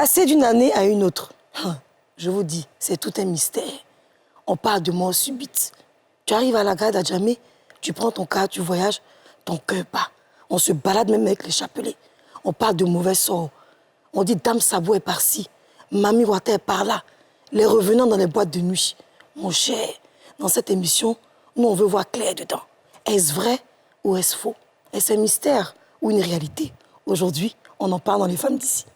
Passer d'une année à une autre, je vous dis, c'est tout un mystère. On parle de mort subite. Tu arrives à la gare d'Adjamé, tu prends ton car, tu voyages, ton cœur bat. On se balade même avec les chapelets. On parle de mauvais sort. On dit Dame Sabo est par-ci, Mamie Wata est par-là. Les revenants dans les boîtes de nuit. Mon cher, dans cette émission, nous, on veut voir clair dedans. Est-ce vrai ou est-ce faux? Est-ce un mystère ou une réalité? Aujourd'hui, on en parle dans Les Femmes d'ici.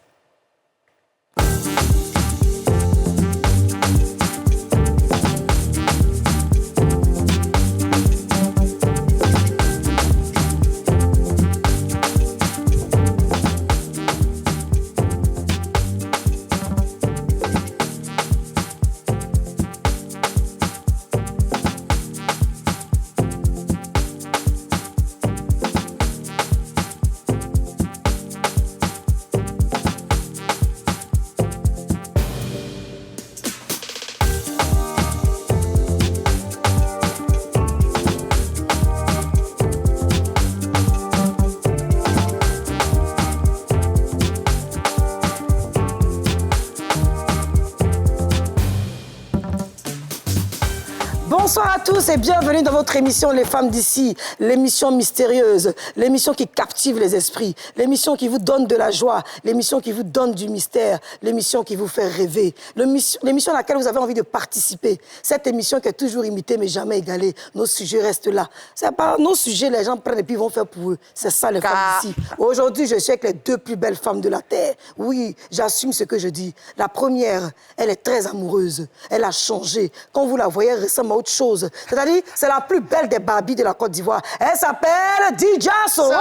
Bonsoir à tous et bienvenue dans votre émission Les Femmes d'ici, l'émission mystérieuse, l'émission qui captive les esprits, l'émission qui vous donne de la joie, l'émission qui vous donne du mystère, l'émission qui vous fait rêver, l'émission à laquelle vous avez envie de participer. Cette émission qui est toujours imitée mais jamais égalée. Nos sujets restent là. C'est pas nos sujets, les gens prennent et puis vont faire pour eux. C'est ça les femmes d'ici. Aujourd'hui, je suis avec les deux plus belles femmes de la Terre. Oui, j'assume ce que je dis. La première, elle est très amoureuse. Elle a changé. Quand vous la voyez, elle ressemble à autre chose. C'est-à-dire, c'est la plus belle des Barbies de la Côte d'Ivoire. Elle s'appelle Dija So. Oui,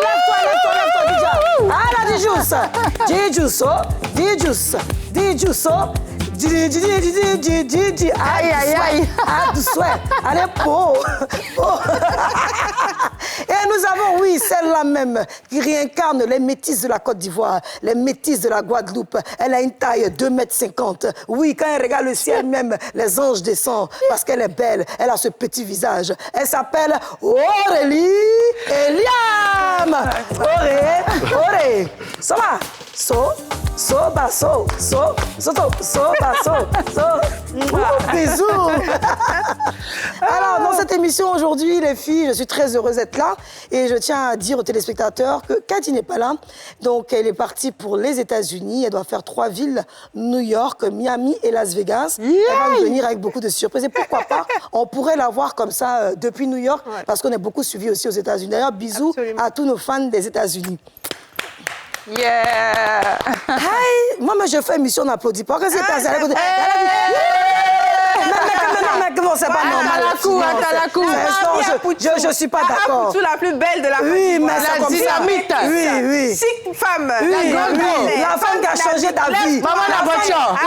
lève-toi, Dija. Ah, la Dijuso. Dijuso. Aïe, aïe, aïe. Ah, doucement. Elle est beau. Et nous avons, oui, celle-là même, qui réincarne les métisses de la Côte d'Ivoire, les métisses de la Guadeloupe. Elle a une taille 2,50 m. Oui, quand elle regarde le ciel même, les anges descendent parce qu'elle est belle. Elle a ce petit visage. Elle s'appelle Aurélie Eliam. Auré. Ça va? Bisous. Alors, dans cette émission aujourd'hui, les filles, je suis très heureuse d'être là et je tiens à dire aux téléspectateurs que Cathy n'est pas là. Donc, elle est partie pour les États-Unis. Elle doit faire 3 villes, New York, Miami et Las Vegas. Elle va venir avec beaucoup de surprises. Et pourquoi pas, on pourrait la voir comme ça depuis New York parce qu'on est beaucoup suivis aussi aux États-Unis. D'ailleurs, bisous à tous nos fans des États-Unis. Yeah! Hi! Moi, je fais émission, on n'applaudit pas. Qu'est-ce qui est passé? Elle a dit... Non, c'est pas normal. Je suis pas d'accord. Pour la plus belle de la Côte Oui, mais c'est la comme dynamite. Ça. Oui. 6 femmes. Oui. La femme qui a changé d'avis. Maman la voiture.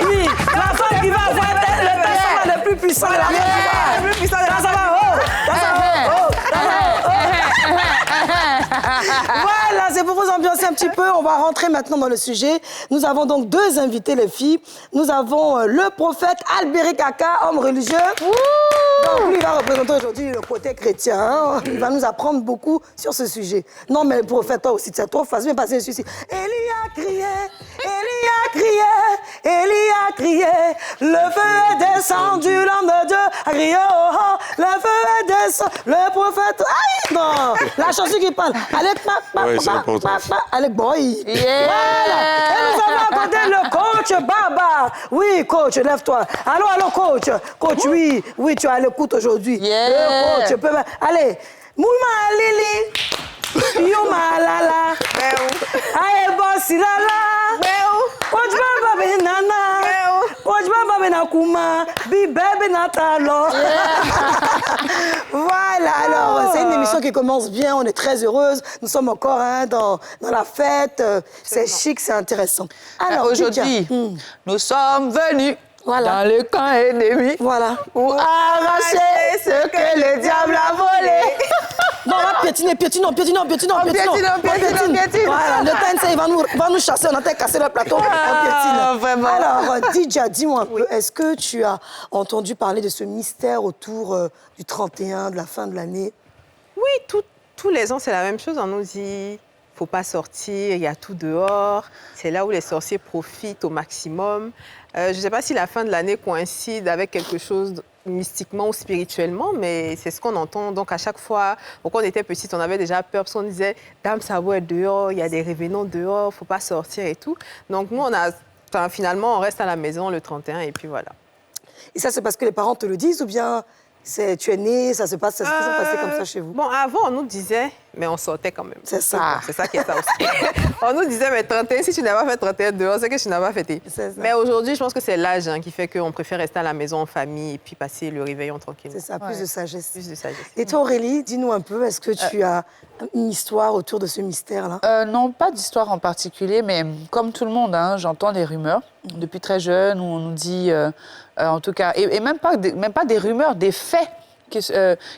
Oui, la femme qui va avoir le personnage le plus puissant de la Côte d'Ivoire. Le plus puissant de la Côte d'Ivoire. Voilà, c'est pour vous ambiancer un petit peu. On va rentrer maintenant dans le sujet. Nous avons donc 2 invités, les filles. Nous avons le prophète Albéric Aka, homme religieux. Donc, lui, il va représenter aujourd'hui le côté chrétien. Hein. Il va nous apprendre beaucoup sur ce sujet. Non, mais le prophète, toi aussi, c'est trop facile. Viens passer ici. Élie a crié. Le feu est descendu, l'homme de Dieu a crié. Oh, le feu est descendu. Le prophète. Aïe, non. La chanson qui parle. Alec Boy. Yeah. Voilà. Et nous avons accordé le coach Baba. Oui, coach, lève-toi. Allô, coach. Coach, oui, tu es à l'écoute aujourd'hui. Yeah. Le coach, allez. Moulma Lili. Yuma Lala. Aye, bossi Lala. Coach Baba Benana. Coach Baba Benakuma. Bibé Benatalo. Voilà, alors, c'est une émission qui commence bien, on est très heureuse. Nous sommes encore dans la fête, c'est chic, c'est intéressant. Alors, aujourd'hui, nous sommes venus dans le camp ennemi pour arracher ce que le diable a volé. Non, là, piétinons. Voilà, le TNC, il va nous chasser, on a cassé le plateau, on piétine. Vraiment. Alors, Dija, dis-moi un peu, est-ce que tu as entendu parler de ce mystère autour du 31, de la fin de l'année? Oui, tous les ans, c'est la même chose. On nous dit faut pas sortir, il y a tout dehors. C'est là où les sorciers profitent au maximum. Je ne sais pas si la fin de l'année coïncide avec quelque chose mystiquement ou spirituellement, mais c'est ce qu'on entend. Donc, à chaque fois, quand on était petite, on avait déjà peur parce qu'on disait « Dame, ça va être dehors, il y a des révénants dehors, il ne faut pas sortir et tout. » Donc, nous, finalement, on reste à la maison le 31 et puis voilà. Et ça, c'est parce que les parents te le disent ou bien tu es né, ça se passe comme ça chez vous? Bon, avant, on nous disait, mais on sortait quand même. C'est ça. C'est ça qui est ça aussi. On nous disait, mais 31, si tu n'as pas fait 31 dehors, c'est que tu n'as pas fêté. Mais aujourd'hui, je pense que c'est l'âge qui fait qu'on préfère rester à la maison en famille et puis passer le réveillon tranquille. C'est ça, plus de sagesse. Plus de sagesse. Et toi, Aurélie, dis-nous un peu, est-ce que tu as une histoire autour de ce mystère-là? Non, pas d'histoire en particulier, mais comme tout le monde, hein, j'entends des rumeurs. Depuis très jeune, où on nous dit, en tout cas, et même pas des rumeurs, des faits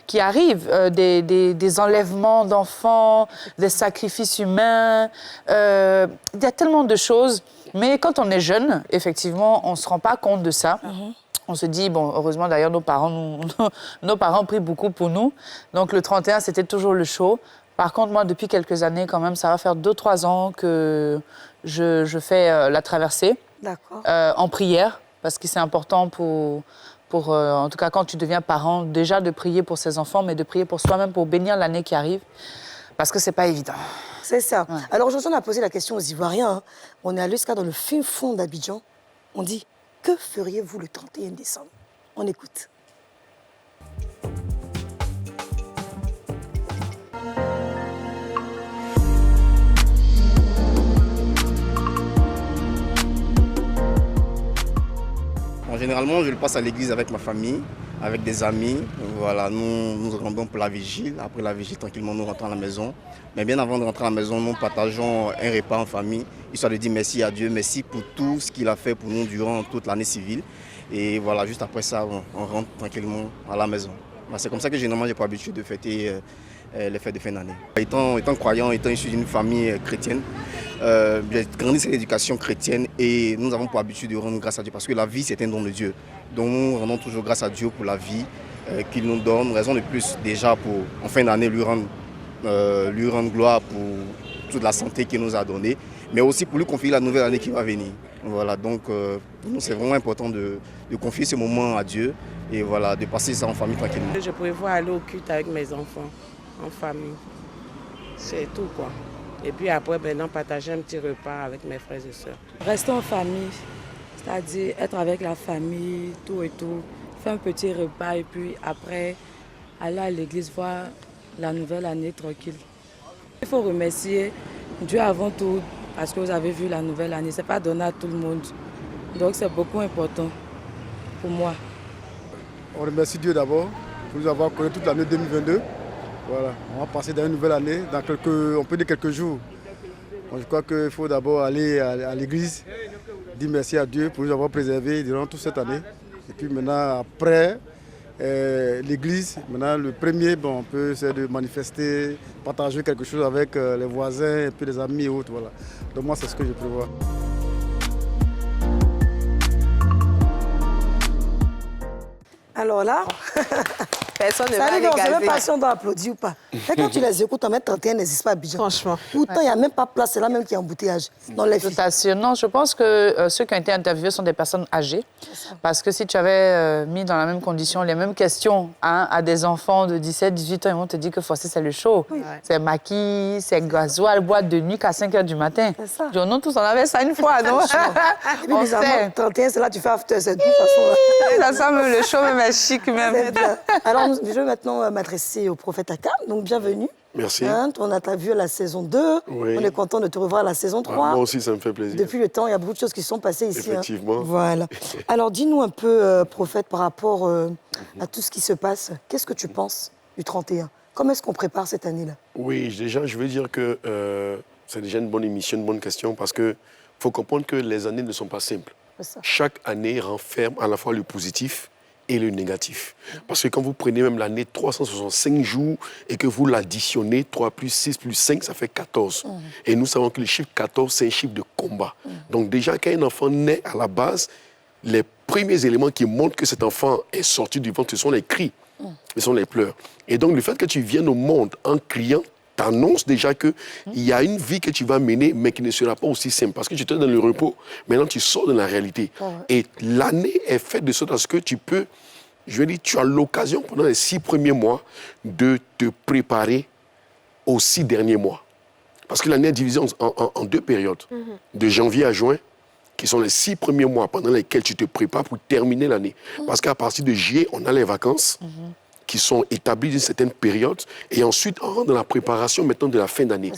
qui arrivent, des enlèvements d'enfants, des sacrifices humains. Il y a tellement de choses. Mais quand on est jeune, effectivement, on ne se rend pas compte de ça. On se dit, bon, heureusement d'ailleurs, nos parents prient beaucoup pour nous. Donc le 31, c'était toujours le show. Par contre, moi, depuis quelques années, quand même, ça va faire 2-3 ans que je fais la traversée en prière, parce que c'est important pour en tout cas, quand tu deviens parent, déjà de prier pour ses enfants, mais de prier pour soi-même, pour bénir l'année qui arrive, parce que c'est pas évident. C'est ça. Ouais. Alors aujourd'hui, on a posé la question aux Ivoiriens. Hein. On est allé jusqu'à dans le fin fond d'Abidjan. On dit, que feriez-vous le 31 décembre? On écoute. Généralement, je le passe à l'église avec ma famille, avec des amis. Voilà, nous rendons pour la vigile. Après la vigile, tranquillement, nous rentrons à la maison. Mais bien avant de rentrer à la maison, nous partageons un repas en famille, histoire de dire merci à Dieu, merci pour tout ce qu'il a fait pour nous durant toute l'année civile. Et voilà, juste après ça, on rentre tranquillement à la maison. C'est comme ça que généralement, j'ai pour habitude de fêter les fêtes de fin d'année. Étant croyant, étant issu d'une famille chrétienne, j'ai grandi sur l'éducation chrétienne et nous avons pour habitude de rendre grâce à Dieu parce que la vie, c'est un don de Dieu. Donc nous rendons toujours grâce à Dieu pour la vie qu'il nous donne. Raison de plus déjà pour, en fin d'année, lui rendre gloire pour toute la santé qu'il nous a donnée, mais aussi pour lui confier la nouvelle année qui va venir. Voilà, donc pour nous, c'est vraiment important de confier ce moment à Dieu et voilà, de passer ça en famille tranquillement. Je prévois aller au culte avec mes enfants, en famille. C'est tout, quoi. Et puis après, maintenant, partager un petit repas avec mes frères et sœurs. Rester en famille, c'est-à-dire être avec la famille, tout et tout. Faire un petit repas et puis après, aller à l'église voir la nouvelle année tranquille. Il faut remercier Dieu avant tout parce que vous avez vu la nouvelle année. Ce n'est pas donné à tout le monde. Donc c'est beaucoup important pour moi. On remercie Dieu d'abord pour nous avoir connu toute l'année 2022. Voilà, on va passer dans une nouvelle année, dans on peut dire quelques jours. Je crois qu'il faut d'abord aller à l'église, dire merci à Dieu pour nous avoir préservés durant toute cette année. Et puis maintenant, après l'église, maintenant le premier, on peut essayer de manifester, partager quelque chose avec les voisins et puis les amis et autres. Voilà. Donc moi, c'est ce que je prévois. Alors là, personne ne va aller gazer. On ne sait même pas si on doit applaudir ou pas. Mais quand tu les écoutes, en mai 31 n'existe pas à Abidjan. Franchement. Pourtant, il n'y a même pas place, c'est là même qu'il y a embouteillage. Dans les filles. Non, je pense que ceux qui ont été interviewés sont des personnes âgées. Parce que si tu avais mis dans la même condition les mêmes questions à des enfants de 17, 18 ans, ils vont te dire que forcément c'est le show. Oui. C'est maquis, c'est gasoil, boîte de nuit qu'à 5 h du matin. C'est ça. Genre, nous tous, on avait ça une fois, non? Et puis bizarrement, 31, c'est là tu fais after, c'est de toute façon. Ça me le show même est chic même. Alors, je vais maintenant m'adresser au prophète Akam. Donc, bienvenue. Merci. On a vu la saison 2. Oui. On est content de te revoir à la saison 3. Moi aussi, ça me fait plaisir. Depuis le temps, il y a beaucoup de choses qui sont passées ici. Effectivement. Voilà. Alors, dis-nous un peu, prophète, par rapport à tout ce qui se passe. Qu'est-ce que tu penses du 31? Comment est-ce qu'on prépare cette année-là? Oui, déjà, je veux dire que c'est déjà une bonne émission, une bonne question, parce qu'il faut comprendre que les années ne sont pas simples. Chaque année renferme à la fois le positif et le négatif. Parce que quand vous prenez même l'année 365 jours et que vous l'additionnez, 3 plus 6 plus 5, ça fait 14. Et nous savons que le chiffre 14, c'est un chiffre de combat. Donc déjà, quand un enfant naît à la base, les premiers éléments qui montrent que cet enfant est sorti du ventre, ce sont les cris, ce sont les pleurs. Et donc le fait que tu viennes au monde en criant t'annonce déjà qu'il y a une vie que tu vas mener, mais qui ne sera pas aussi simple. Parce que tu étais dans le repos, maintenant tu sors de la réalité. Et l'année est faite de sorte à ce que tu peux, je veux dire, tu as l'occasion pendant les 6 premiers mois de te préparer aux 6 derniers mois. Parce que l'année est divisée en 2 périodes, de janvier à juin, qui sont les 6 premiers mois pendant lesquels tu te prépares pour terminer l'année. Parce qu'à partir de juillet, on a les vacances qui sont établies d'une certaine période, et ensuite on rentre dans la préparation maintenant de la fin d'année.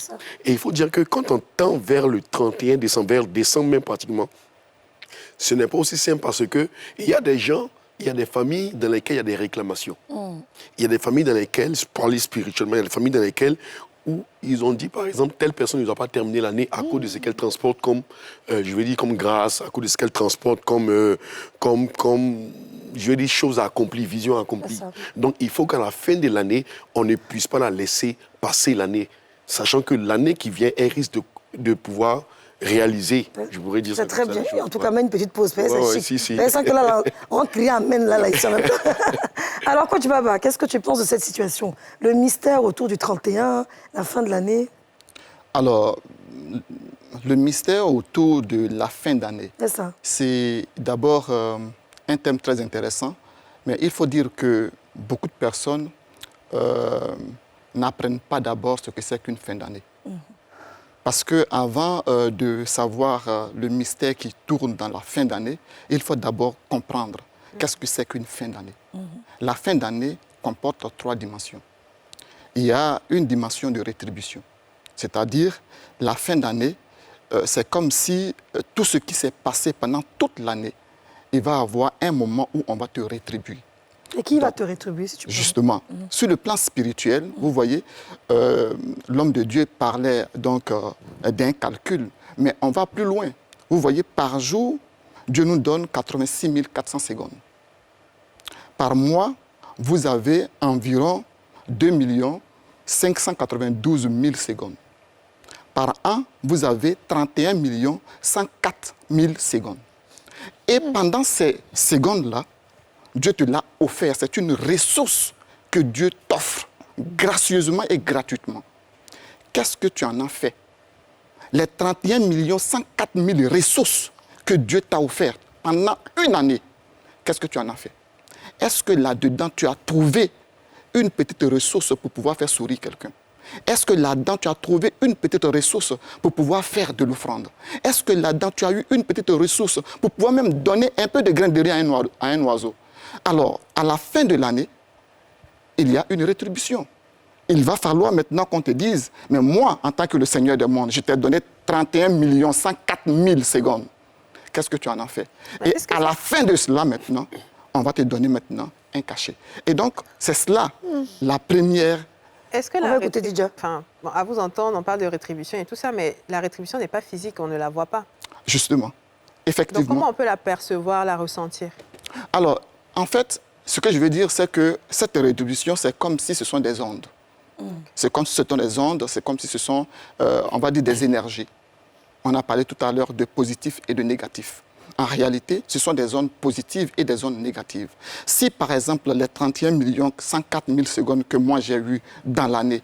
Et il faut dire que quand on tend vers le 31 décembre, vers décembre même pratiquement, ce n'est pas aussi simple parce qu'il y a des gens, il y a des familles dans lesquelles il y a des réclamations. Il y a des familles dans lesquelles, pour parler spirituellement, il y a des familles dans lesquelles où ils ont dit, par exemple, telle personne ne doit pas terminer l'année à cause de ce qu'elle transporte comme, je veux dire, comme grâce, à cause de ce qu'elle transporte comme, je veux dire, choses accomplies, vision accomplie. Donc, il faut qu'à la fin de l'année, on ne puisse pas la laisser passer l'année, sachant que l'année qui vient, elle risque de pouvoir réaliser, je pourrais dire ça. C'est très bien. En tout cas, même une petite pause. C'est chic. Si. Que là, on crie amen là, ici en même temps. Alors, Coach Baba, qu'est-ce que tu penses de cette situation? Le mystère autour du 31, la fin de l'année? Alors, le mystère autour de la fin d'année, c'est d'abord un thème très intéressant, mais il faut dire que beaucoup de personnes n'apprennent pas d'abord ce que c'est qu'une fin d'année. Parce qu'avant de savoir le mystère qui tourne dans la fin d'année, il faut d'abord comprendre qu'est-ce que c'est qu'une fin d'année. La fin d'année comporte 3 dimensions. Il y a une dimension de rétribution, c'est-à-dire la fin d'année, c'est comme si tout ce qui s'est passé pendant toute l'année, il va y avoir un moment où on va te rétribuer. Et qui va te rétribuer, si tu peux? Justement, sur le plan spirituel, vous voyez, l'homme de Dieu parlait donc d'un calcul, mais on va plus loin. Vous voyez, par jour, Dieu nous donne 86 400 secondes. Par mois, vous avez environ 2 592 000 secondes. Par an, vous avez 31 104 000 secondes. Et pendant ces secondes-là, Dieu te l'a offert. C'est une ressource que Dieu t'offre gracieusement et gratuitement. Qu'est-ce que tu en as fait? Les 31 104 000 ressources que Dieu t'a offertes pendant une année, qu'est-ce que tu en as fait? Est-ce que là-dedans, tu as trouvé une petite ressource pour pouvoir faire sourire quelqu'un? Est-ce que là-dedans, tu as trouvé une petite ressource pour pouvoir faire de l'offrande? Est-ce que là-dedans, tu as eu une petite ressource pour pouvoir même donner un peu de grain de riz à un oiseau? Alors, à la fin de l'année, il y a une rétribution. Il va falloir maintenant qu'on te dise, mais moi, en tant que le Seigneur des mondes, je t'ai donné 31 104 000 secondes. Qu'est-ce que tu en as fait? Et à la fin de cela, maintenant, on va te donner maintenant un cachet. Et donc, c'est cela, la première. Est-ce que la rétribution, à vous entendre, on parle de rétribution et tout ça, mais la rétribution n'est pas physique, on ne la voit pas. Justement, effectivement. Donc, comment on peut la percevoir, la ressentir? Alors, en fait, ce que je veux dire, c'est que cette rétribution, c'est comme si ce sont des ondes. C'est comme si ce sont des ondes, c'est comme si ce sont, on va dire, des énergies. On a parlé tout à l'heure de positif et de négatif. En réalité, ce sont des ondes positives et des ondes négatives. Si, par exemple, les 31 104 000 secondes que moi j'ai eues dans l'année,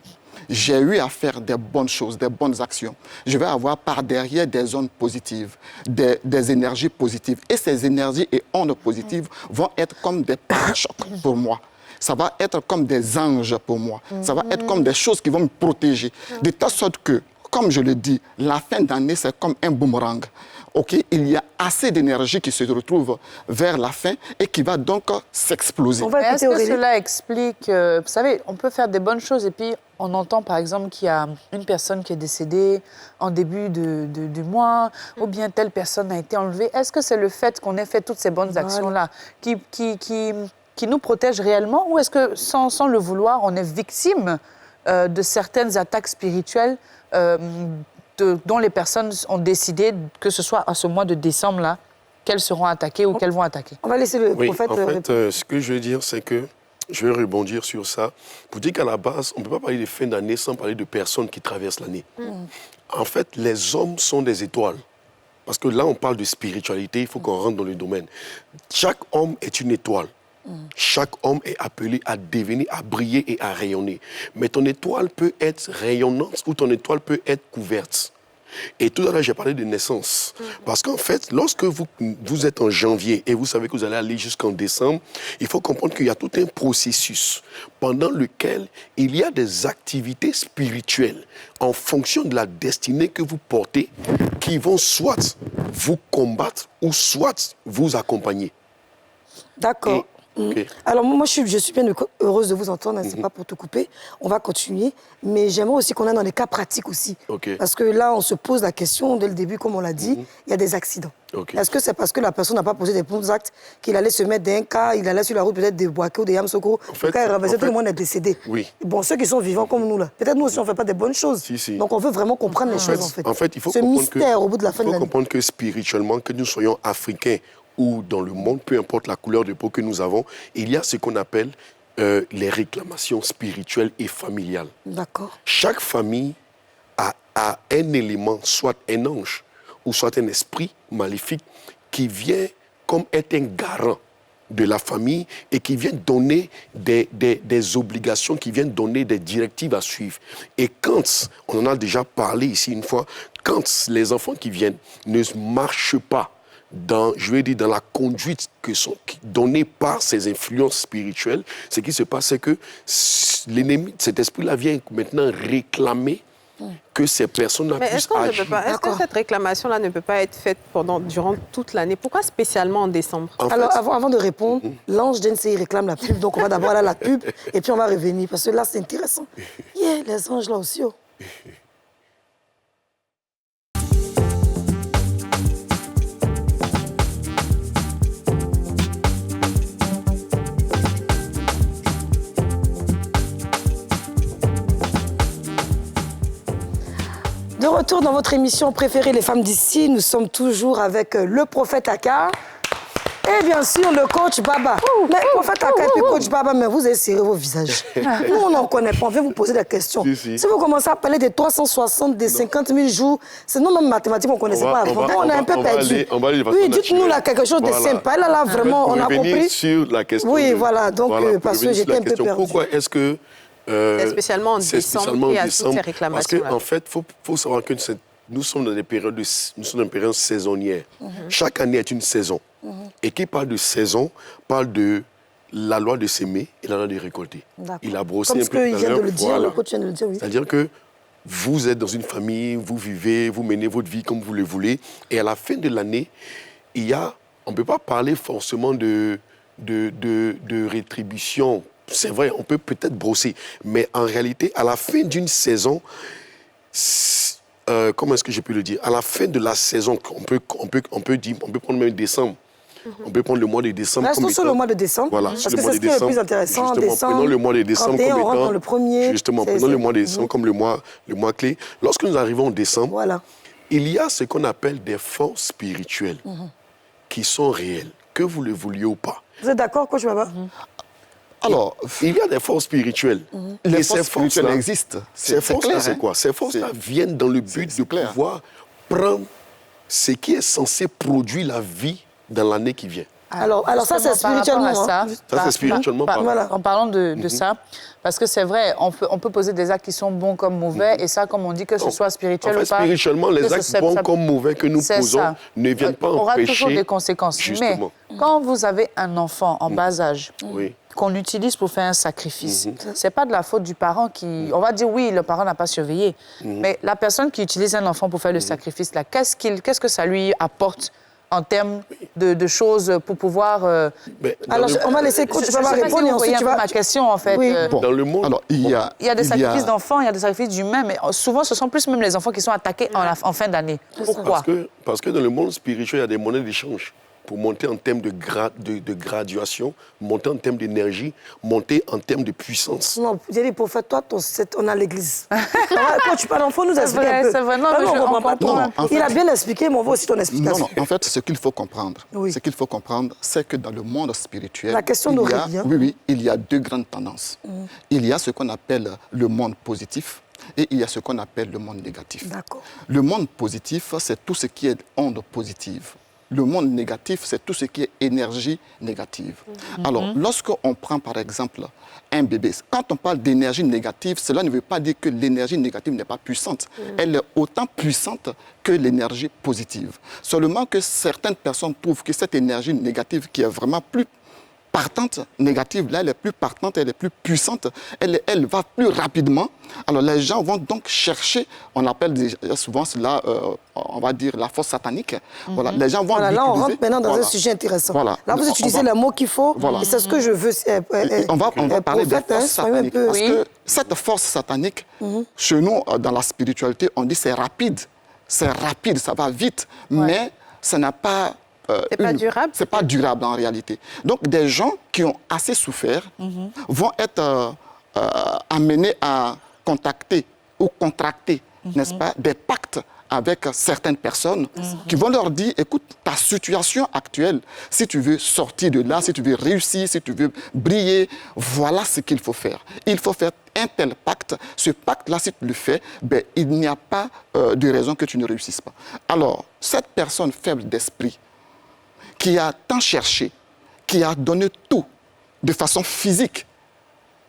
j'ai eu à faire des bonnes choses, des bonnes actions, je vais avoir par derrière des ondes positives, des énergies positives. Et ces énergies et ondes positives vont être comme des pare-chocs pour moi. Ça va être comme des anges pour moi. Ça va être comme des choses qui vont me protéger. De telle sorte que, comme je le dis, la fin d'année, c'est comme un boomerang. Okay? Il y a assez d'énergie qui se retrouve vers la fin et qui va donc s'exploser. Est-ce que cela explique... vous savez, on peut faire des bonnes choses et puis on entend par exemple qu'il y a une personne qui est décédée en début du mois ou bien telle personne a été enlevée. Est-ce que c'est le fait qu'on ait fait toutes ces bonnes actions-là qui nous protège réellement ou est-ce que sans le vouloir, on est victime de certaines attaques spirituelles dont les personnes ont décidé, que ce soit à ce mois de décembre-là, qu'elles seront attaquées ou qu'elles vont attaquer? On va laisser le prophète... En fait, ce que je veux dire, c'est que je vais rebondir sur ça pour dire qu'à la base, on ne peut pas parler de fin d'année sans parler de personnes qui traversent l'année. En fait, les hommes sont des étoiles. Parce que là, on parle de spiritualité, il faut qu'on rentre dans le domaine. Chaque homme est une étoile. Chaque homme est appelé à devenir, à briller et à rayonner. Mais ton étoile peut être rayonnante ou ton étoile peut être couverte. Et tout à l'heure, j'ai parlé de naissance. Parce qu'en fait, lorsque vous êtes en janvier et vous savez que vous allez aller jusqu'en décembre, il faut comprendre qu'il y a tout un processus pendant lequel il y a des activités spirituelles en fonction de la destinée que vous portez qui vont soit vous combattre ou soit vous accompagner. D'accord. Okay. Alors moi, je suis bien heureuse de vous entendre, c'est pas pour te couper, on va continuer, mais j'aimerais aussi qu'on aille dans les cas pratiques aussi. Parce que là, on se pose la question, dès le début, comme on l'a dit, il y a des accidents. Est-ce que c'est parce que la personne n'a pas posé des bons actes qu'il allait se mettre d'un cas, il allait sur la route peut-être de Boaké ou de Yamsoko, le cas est renversé, tout le monde est décédé. Bon, ceux qui sont vivants comme nous, là, peut-être nous aussi, on ne fait pas des bonnes choses. Donc on veut vraiment comprendre les choses, en fait. En fait, il faut ce mystère au bout de la fin de l'année. Il faut comprendre que spirituellement, que nous soyons africains, ou dans le monde, peu importe la couleur de peau que nous avons, il y a ce qu'on appelle les réclamations spirituelles et familiales. D'accord. Chaque famille a un élément, soit un ange, ou soit un esprit maléfique, qui vient comme être un garant de la famille et qui vient donner des obligations, qui vient donner des directives à suivre. Et quand, on en a déjà parlé ici une fois, quand les enfants qui viennent ne marchent pas dans la conduite que sont données par ces influences spirituelles, ce qui se passe, c'est que l'ennemi, cet esprit-là vient maintenant réclamer que ces personnes-là puissent agir. Est-ce que cette réclamation-là ne peut pas être faite durant toute l'année? Pourquoi spécialement en décembre? Alors, avant de répondre, l'ange d'NCI réclame la pub, donc on va d'abord aller à la pub, et puis on va revenir, parce que là, c'est intéressant. Les anges là aussi, De retour dans votre émission préférée, Les Femmes d'ici, nous sommes toujours avec le prophète Aka et bien sûr le coach Baba. Mais prophète Aka et puis coach Baba, mais vous avez serré vos visages. Nous, on n'en connaît pas, on vient vous poser des questions. Si vous commencez à parler des 360, des 50 000 jours, c'est nous même mathématiques, on ne connaissait pas avant. On est un peu perdu. Oui, dites-nous là quelque chose de simple. Là, vraiment, on a compris. Sur la question. Oui, voilà, donc parce que j'étais un peu perdu. Pourquoi est-ce que c'est spécialement en décembre et à toutes ces réclamations. Parce qu'en fait, il faut savoir que nous sommes dans des périodes, saisonnières. Chaque année est une saison. Et qui parle de saison, parle de la loi de s'aimer et la loi de récolter. Il a brossé comme un peu tout à l'heure. Le dire, le coach vient de le dire, oui. C'est-à-dire que vous êtes dans une famille, vous vivez, vous menez votre vie comme vous le voulez. Et à la fin de l'année, on ne peut pas parler forcément de rétribution. C'est vrai, on peut peut-être brosser, mais en réalité, à la fin d'une saison, comment est-ce que je peux le dire? À la fin de la saison, on peut prendre même décembre. On peut prendre le mois de décembre. Restons sur le mois de décembre. Voilà, parce que c'est ce qui est le plus intéressant. Justement, décembre, prenons le mois de décembre comme étant le premier. Justement, prenons le mois de décembre comme le mois clé. Lorsque nous arrivons en décembre, il y a ce qu'on appelle des forces spirituelles qui sont réelles, que vous le vouliez ou pas. Vous êtes d'accord, coach Baba? Alors, il y a des forces spirituelles. Les forces spirituelles existent. Ces forces-là, c'est quoi? Ces forces-là viennent dans le but de pouvoir prendre ce qui est censé produire la vie dans l'année qui vient. Alors ça, c'est spirituellement. Ça, c'est spirituellement parlant. En parlant de ça, parce que c'est vrai, on peut poser des actes qui sont bons comme mauvais, et ça, comme on dit, que ce soit spirituel ou pas. Spirituellement, les actes bons comme mauvais que nous posons ne viennent pas empêcher. On aura toujours des conséquences. Justement. Mais quand vous avez un enfant en bas âge, qu'on utilise pour faire un sacrifice, c'est pas de la faute du parent qui... On va dire, oui, le parent n'a pas surveillé, mais la personne qui utilise un enfant pour faire le sacrifice, là, qu'est-ce que ça lui apporte en termes de choses pour pouvoir... Alors, on va laisser coach Baba répondre et ensuite tu vas... ma question, en fait. Oui. Dans le monde... Alors, il y a des sacrifices d'enfants, il y a des sacrifices d'humains, mais souvent, ce sont plus même les enfants qui sont attaqués en fin d'année. Pourquoi? Parce que dans le monde spirituel, il y a des monnaies d'échange. Pour monter en termes de graduation, monter en termes d'énergie, monter en termes de puissance. Non, j'ai dit, prophète, toi, on a l'église. Quand tu parles d'enfant, nous expliquer un peu. C'est vrai, non, mais je ne comprends pas trop. Il a bien expliqué, mais on veut aussi ton explication. Non, en fait, ce qu'il faut comprendre, c'est que dans le monde spirituel, la question nous revient. Oui, il y a deux grandes tendances. Il y a ce qu'on appelle le monde positif et il y a ce qu'on appelle le monde négatif. D'accord. Le monde positif, c'est tout ce qui est onde positive. le monde négatif, c'est tout ce qui est énergie négative. Alors, lorsqu'on prend par exemple un bébé, quand on parle d'énergie négative, cela ne veut pas dire que l'énergie négative n'est pas puissante. Elle est autant puissante que l'énergie positive. Seulement que certaines personnes trouvent que cette énergie négative qui est vraiment plus partante, négative, là, elle est plus partante, elle est plus puissante, elle va plus rapidement. Alors, les gens vont donc chercher, on appelle souvent cela, on va dire, la force satanique. Voilà, les gens vont là, on rentre maintenant dans un sujet intéressant. Là, vous utilisez le mot qu'il faut, et c'est ce que je veux. On va parler de force satanique, parce que cette force satanique, chez nous, dans la spiritualité, on dit c'est rapide, ça va vite, mais ça n'a pas... c'est pas durable. C'est pas durable en réalité. Donc, des gens qui ont assez souffert vont être amenés à contacter ou contracter, n'est-ce pas, des pactes avec certaines personnes qui vont leur dire, écoute, ta situation actuelle, si tu veux sortir de là, si tu veux réussir, si tu veux briller, voilà ce qu'il faut faire. Il faut faire un tel pacte. Ce pacte-là, si tu le fais, ben, il n'y a pas de raison que tu ne réussisses pas. Alors, cette personne faible d'esprit, qui a tant cherché, qui a donné tout de façon physique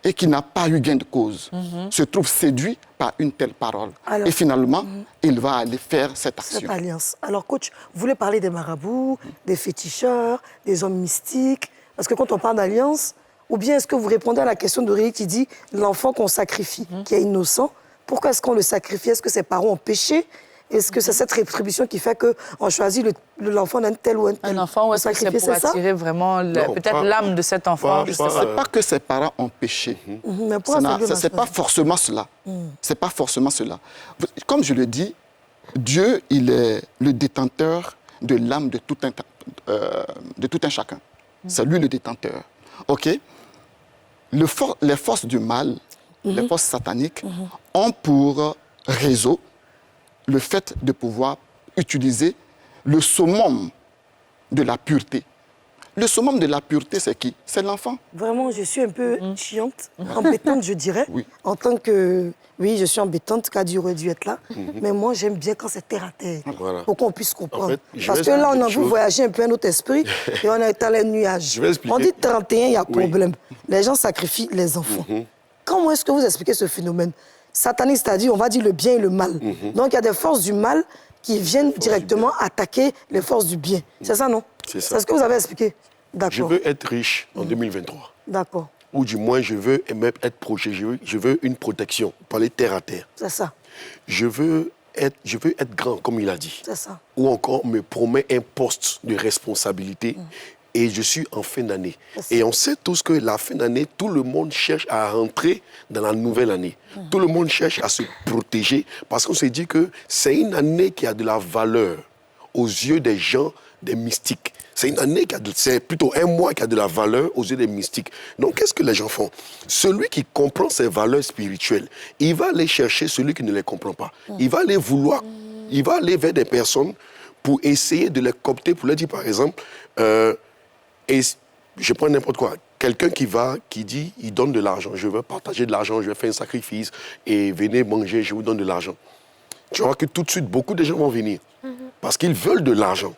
et qui n'a pas eu gain de cause, se trouve séduit par une telle parole. Alors, et finalement, il va aller faire cette action. Cette alliance. Alors, coach, vous voulez parler des marabouts, des féticheurs, des hommes mystiques? Parce que quand on parle d'alliance, ou bien est-ce que vous répondez à la question d'Aurélie qui dit l'enfant qu'on sacrifie, qui est innocent, pourquoi est-ce qu'on le sacrifie? Est-ce que ses parents ont péché? Est-ce que c'est cette rétribution qui fait qu'on choisit l'enfant d'un tel ou un tel? Un enfant, ou est-ce que c'est pour attirer vraiment peut-être l'âme de cet enfant? Ce n'est pas que ses parents ont péché. Ce n'est pas forcément cela. C'est pas forcément cela. Comme je le dis, Dieu, il est le détenteur de l'âme de tout un chacun. C'est lui le détenteur. OK? Les forces du mal, les forces sataniques, ont pour réseau le fait de pouvoir utiliser le summum de la pureté. Le summum de la pureté, c'est qui? C'est l'enfant. Vraiment, je suis un peu chiante, embêtante, je dirais. Oui. En tant que... Oui, je suis embêtante, Kadi aurait dû être là. Mais moi, j'aime bien quand c'est terre à terre, pour qu'on puisse comprendre. En fait, parce que là, on a vu voyager un peu un autre esprit et on est dans les nuages. On dit 31, il y a problème. Les gens sacrifient les enfants. Comment est-ce que vous expliquez ce phénomène? Sataniste, c'est-à-dire, on va dire le bien et le mal. Donc, il y a des forces du mal qui viennent directement attaquer les forces du bien. C'est ça, non? C'est ça. C'est ce que vous avez expliqué? D'accord. Je veux être riche en 2023. D'accord. Ou du moins, je veux même être protégé. Je veux une protection, parler terre à terre. C'est ça. Je veux être grand, comme il a dit. C'est ça. Ou encore, me promet un poste de responsabilité. Et je suis en fin d'année. Et on sait tous que la fin d'année, tout le monde cherche à rentrer dans la nouvelle année. Tout le monde cherche à se protéger parce qu'on se dit que c'est une année qui a de la valeur aux yeux des gens, des mystiques. C'est une année c'est plutôt un mois qui a de la valeur aux yeux des mystiques. Donc, qu'est-ce que les gens font? Celui qui comprend ces valeurs spirituelles, il va aller chercher celui qui ne les comprend pas. Il va aller vers des personnes pour essayer de les coopter, pour leur dire, par exemple, et je prends n'importe quoi. Quelqu'un qui dit, il donne de l'argent. Je veux partager de l'argent, je vais faire un sacrifice et venez manger, je vous donne de l'argent. Tu vois que tout de suite, beaucoup de gens vont venir parce qu'ils veulent de l'argent.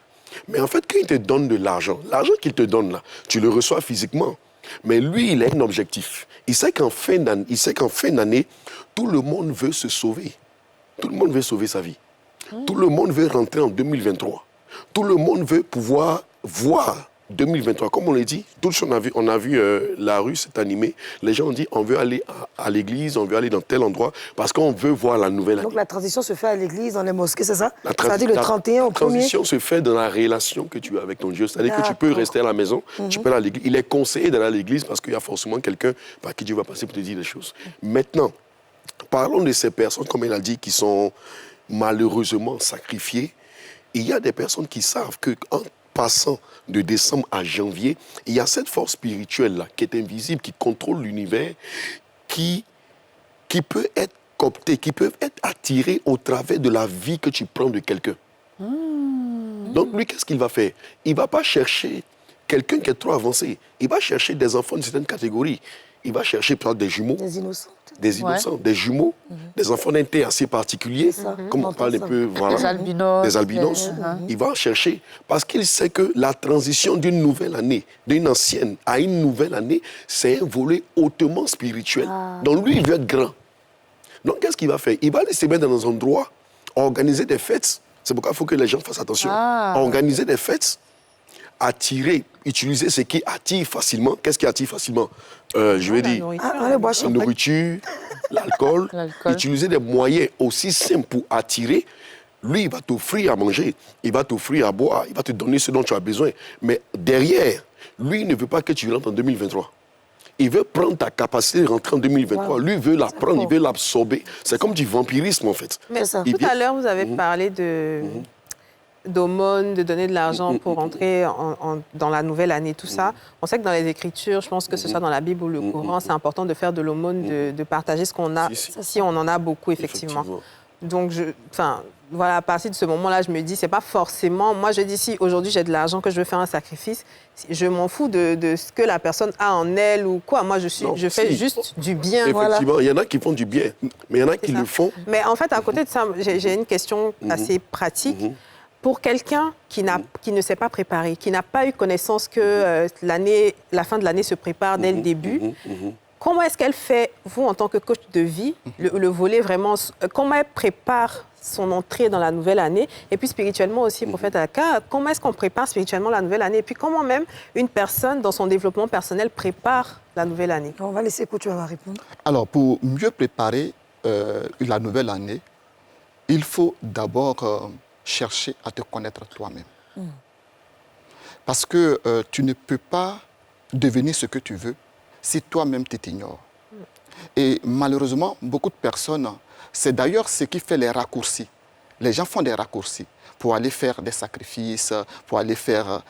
Mais en fait, quand il te donne de l'argent qu'il te donne là, tu le reçois physiquement. Mais lui, il a un objectif. Il sait qu'en fin d'année, tout le monde veut se sauver. Tout le monde veut sauver sa vie. Tout le monde veut rentrer en 2023. Tout le monde veut pouvoir voir 2023, comme on l'a dit, on a vu la rue s'est animée. Les gens ont dit on veut aller à l'église, on veut aller dans tel endroit parce qu'on veut voir la nouvelle année. Donc la transition se fait à l'église, dans les mosquées, c'est ça? C'est-à-dire le 31 au 1er. La transition se fait dans la relation que tu as avec ton Dieu. C'est-à-dire que tu peux rester à la maison, tu peux aller à l'église. Il est conseillé d'aller à l'église parce qu'il y a forcément quelqu'un par qui Dieu va passer pour te dire des choses. Maintenant, parlons de ces personnes, comme elle a dit, qui sont malheureusement sacrifiées. Il y a des personnes qui savent qu'en passant de décembre à janvier, il y a cette force spirituelle-là qui est invisible, qui contrôle l'univers, qui peut être cooptée, qui peut être attirée au travers de la vie que tu prends de quelqu'un. Donc lui, qu'est-ce qu'il va faire? Il ne va pas chercher quelqu'un qui est trop avancé. Il va chercher des enfants d'une certaine catégorie. il va chercher peut-être des jumeaux. Des innocents. Des innocents, des jumeaux, des enfants d'un teint assez particulier, comme on parle un peu, voilà, des albinos. Il va en chercher parce qu'il sait que la transition d'une nouvelle année, d'une ancienne à une nouvelle année, c'est un volet hautement spirituel. Donc lui, il veut être grand. Donc qu'est-ce qu'il va faire? Il va aller se mettre dans un endroit, organiser des fêtes. C'est pourquoi il faut que les gens fassent attention. Organiser des fêtes, attirer, utiliser ce qui attire facilement. Qu'est-ce qui attire facilement? Je vais dire la nourriture, l'alcool. Utiliser des moyens aussi simples pour attirer. Lui, il va t'offrir à manger, il va t'offrir à boire, il va te donner ce dont tu as besoin. Mais derrière, lui, il ne veut pas que tu rentres en 2023. Il veut prendre ta capacité de rentrer en 2023. Lui, il veut la prendre, il veut l'absorber. C'est comme du vampirisme, en fait. Mais tout à l'heure, vous avez parlé d'aumône, de donner de l'argent pour entrer dans la nouvelle année, tout ça. On sait que dans les Écritures, je pense que ce soit dans la Bible ou le Coran, c'est important de faire de l'aumône, de partager ce qu'on a, si on en a beaucoup, effectivement. Donc, voilà, à partir de ce moment-là, je me dis, c'est pas forcément... Moi, je dis, si aujourd'hui j'ai de l'argent, que je veux faire un sacrifice, je m'en fous de ce que la personne a en elle ou quoi. Moi, je fais juste du bien. Effectivement, il y en a qui font du bien, mais il y en a qui le font... Mais en fait, à côté de ça, j'ai une question assez pratique. Pour quelqu'un qui ne s'est pas préparé, qui n'a pas eu connaissance que la fin de l'année se prépare dès le début, comment est-ce qu'elle fait, vous, en tant que coach de vie, le volet vraiment... Comment elle prépare son entrée dans la nouvelle année? Et puis spirituellement aussi, prophète Aka, comment est-ce qu'on prépare spirituellement la nouvelle année? Et puis comment même une personne, dans son développement personnel, prépare la nouvelle année? On va laisser coach répondre. Alors, pour mieux préparer la nouvelle année, il faut d'abord chercher à te connaître toi-même. Parce que tu ne peux pas devenir ce que tu veux si toi-même tu t'ignores. Et malheureusement, beaucoup de personnes, c'est d'ailleurs ce qui fait les raccourcis. Les gens font des raccourcis pour aller faire des sacrifices, pour aller faire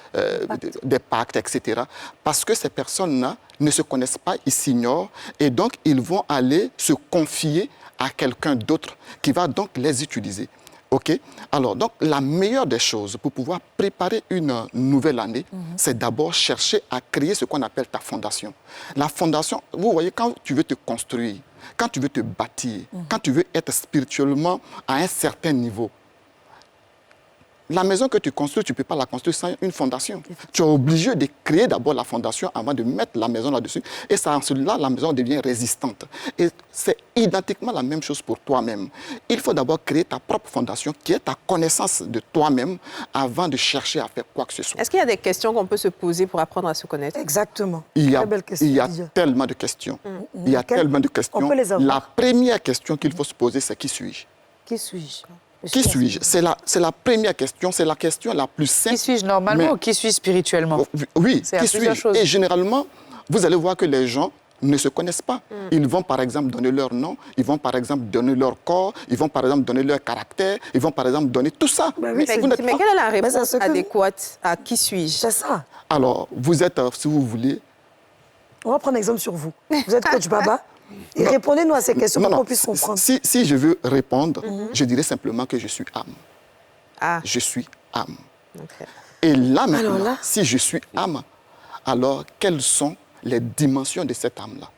des pactes, etc. Parce que ces personnes-là ne se connaissent pas, ils s'ignorent, et donc ils vont aller se confier à quelqu'un d'autre qui va donc les utiliser. OK? Alors, donc, la meilleure des choses pour pouvoir préparer une nouvelle année, c'est d'abord chercher à créer ce qu'on appelle ta fondation. La fondation, vous voyez, quand tu veux te construire, quand tu veux te bâtir, quand tu veux être spirituellement à un certain niveau, la maison que tu construis, tu ne peux pas la construire sans une fondation. Tu es obligé de créer d'abord la fondation avant de mettre la maison là-dessus. Et ça, ensuite, là, la maison devient résistante. Et c'est identiquement la même chose pour toi-même. Il faut d'abord créer ta propre fondation, qui est ta connaissance de toi-même, avant de chercher à faire quoi que ce soit. Est-ce qu'il y a des questions qu'on peut se poser pour apprendre à se connaître? Exactement. Il y a tellement de questions. Il y a tellement de questions. On peut les avoir. La première question qu'il faut se poser, c'est qui suis-je? Qui suis-je? Qui suis-je? C'est la première question, c'est la question la plus simple. Qui suis-je normalement ou qui suis-je spirituellement? Oui, qui suis-je? Et généralement, vous allez voir que les gens ne se connaissent pas. Ils vont par exemple donner leur nom, ils vont par exemple donner leur corps, ils vont par exemple donner leur caractère, ils vont par exemple donner tout ça. Mais quelle est la réponse adéquate à qui suis-je? C'est ça. Alors, vous êtes, si vous voulez... On va prendre un exemple sur vous. Vous êtes coach Baba. Et répondez-nous à ces questions pour qu'on puisse comprendre. Si je veux répondre, je dirais simplement que je suis âme. Je suis âme. Et là maintenant, si je suis âme, alors quelles sont les dimensions de cette âme-là?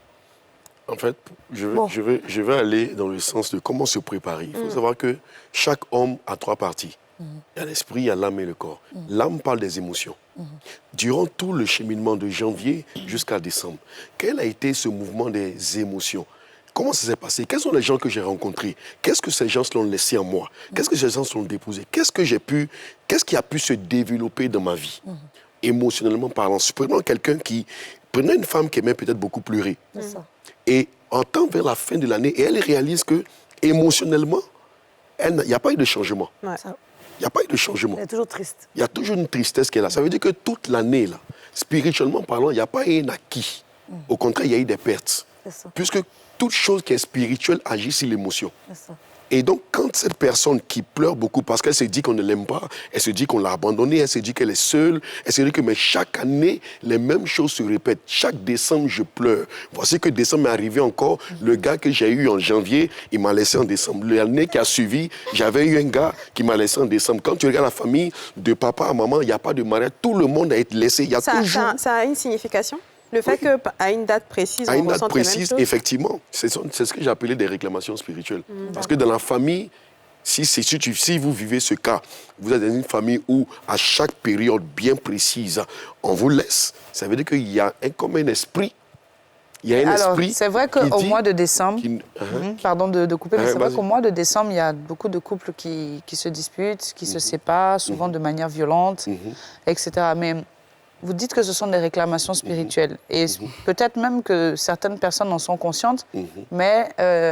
En fait, je vais aller dans le sens de comment se préparer. Il faut savoir que chaque homme a 3 parties. Il y a l'esprit, il y a l'âme et le corps. L'âme parle des émotions. Durant tout le cheminement de janvier jusqu'à décembre, quel a été ce mouvement des émotions? Comment ça s'est passé? Quels sont les gens que j'ai rencontrés? Qu'est-ce que ces gens l'ont laissé en moi? Qu'est-ce que ces gens l'ont déposé? Qu'est-ce qui a pu se développer dans ma vie? Émotionnellement parlant. Prenez une femme qui aimait peut-être beaucoup pleurer. Et en temps vers la fin de l'année, et elle réalise que émotionnellement, il n'y a pas eu de changement. Il n'y a pas eu de changement. Elle est toujours triste. Il y a toujours une tristesse qui est là. Ça veut dire que toute l'année, là, spirituellement parlant, il n'y a pas eu un acquis. Au contraire, il y a eu des pertes. Puisque toute chose qui est spirituelle agit sur l'émotion. Et donc, quand cette personne qui pleure beaucoup parce qu'elle se dit qu'on ne l'aime pas, elle se dit qu'on l'a abandonnée, elle se dit qu'elle est seule, elle se dit que mais chaque année, les mêmes choses se répètent. Chaque décembre, je pleure. Voici que décembre est arrivé encore. Le gars que j'ai eu en janvier, il m'a laissé en décembre. L'année qui a suivi, j'avais eu un gars qui m'a laissé en décembre. Quand tu regardes la famille, de papa à maman, il n'y a pas de mariage. Tout le monde a été laissé. Il y a toujours... Ça a une signification? Le fait qu'à une date précise, à on une date ressente les mêmes précise, choses. effectivement, c'est ce que j'appelais des réclamations spirituelles. Parce que dans la famille, si vous vivez ce cas, vous êtes dans une famille où, à chaque période bien précise, on vous laisse, ça veut dire qu'il y a comme un esprit. Il y a un esprit. C'est vrai qu'au mois de décembre, pardon de couper, mais c'est vrai qu'au mois de décembre, il y a beaucoup de couples qui se disputent, qui se séparent, souvent de manière violente, etc. Mais vous dites que ce sont des réclamations spirituelles. Et peut-être même que certaines personnes en sont conscientes, mais